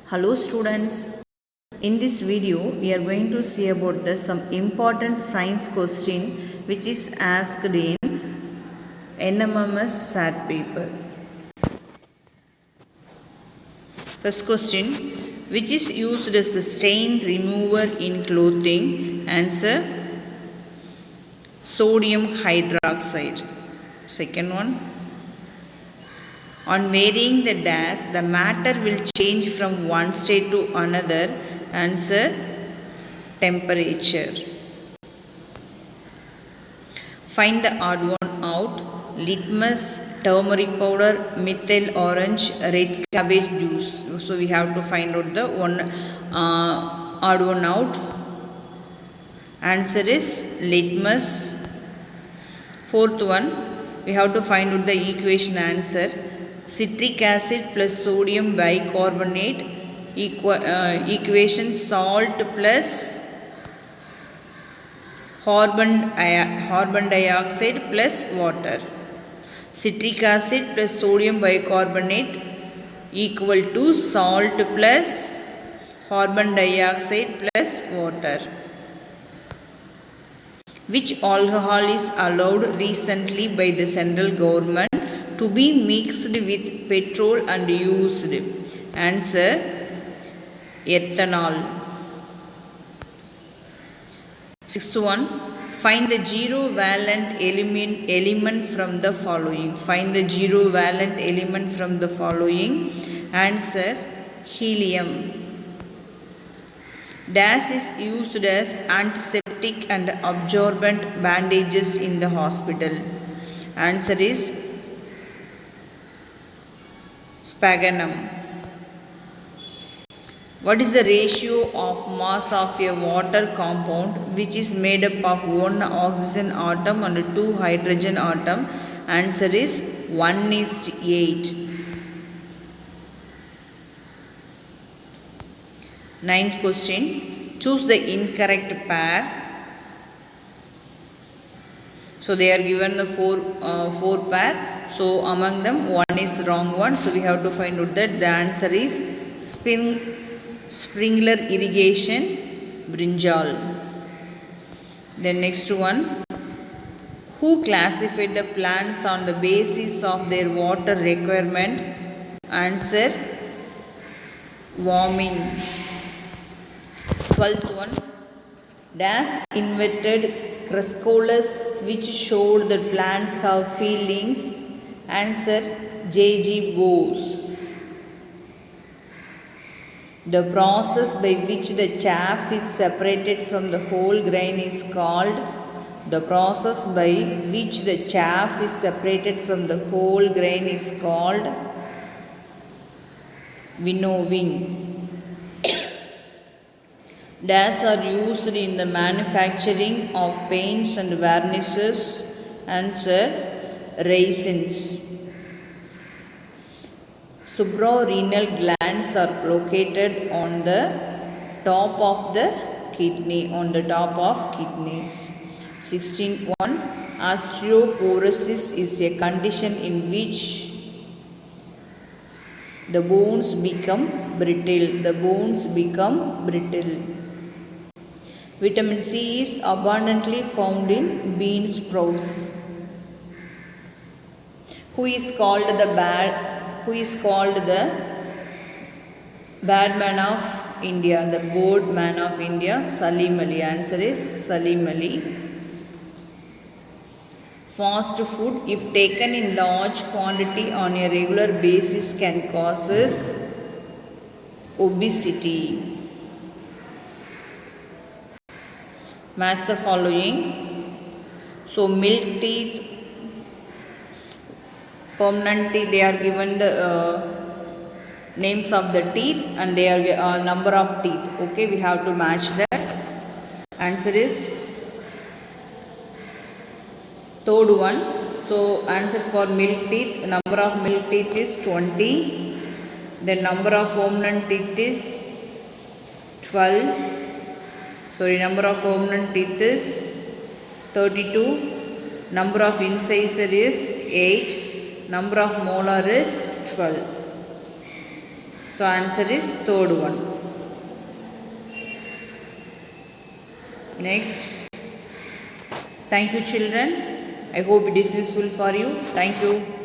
Hello students, in this video we are going to see about some important science question which is asked in NMMS SAT paper. First question, which is used as the stain remover in clothing? Answer, sodium hydroxide. Second one, on varying the dash, the matter will change from one state to another. Answer, temperature. Find the odd one out. Litmus, turmeric powder, methyl orange, red cabbage juice. So we have to find out the odd one out. Answer is litmus. Fourth one, we have to find out the equation answer. Citric acid plus sodium bicarbonate equation salt plus carbon dioxide plus water. Citric acid plus sodium bicarbonate equal to salt plus carbon dioxide plus water. Which alcohol is allowed recently by the central government to be mixed with petrol and used? Answer, ethanol. Sixth one, find the zero valent element from the following. Find the zero valent element from the following. Answer, helium. Dash is used as antiseptic and absorbent bandages in the hospital. Answer is sphagnum. What is the ratio of mass of a water compound which is made up of one oxygen atom and two hydrogen atom? Answer is 1:8. Ninth question, choose the incorrect pair. So they are given the four pair. So among them one is wrong one. So we have to find out that the answer is sprinkler irrigation, brinjal. Then next one, who classified the plants on the basis of their water requirement? Answer, warming. 12th one, dash invented chrysalis which showed that plants have feelings? Answer, J.G. Bose. The process by which the chaff is separated from the whole grain is called? The process by which the chaff is separated from the whole grain is called winnowing. Dash are used in the manufacturing of paints and varnishes. Answer, raisins. Suprarenal glands are located on the top of the kidney, on the top of kidneys. 16th one, osteoporosis is a condition in which the bones become brittle. The bones become brittle. Vitamin C is abundantly found in bean sprouts. Who is called the bad man of India? The bored man of India, Salim Ali. Answer is Salim Ali. Fast food, if taken in large quantity on a regular basis, can cause obesity. Match the following. So milk teeth, permanent teeth, they are given the names of the teeth and they are number of teeth. Okay, we have to match that. Answer is third one. So answer for milk teeth, number of milk teeth is 20. The number of permanent teeth is 12. Sorry, number of permanent teeth is 32. Number of incisor is 8. Number of molar is 12. So answer is third one. Next. Thank you children. I hope it is useful for you. Thank you.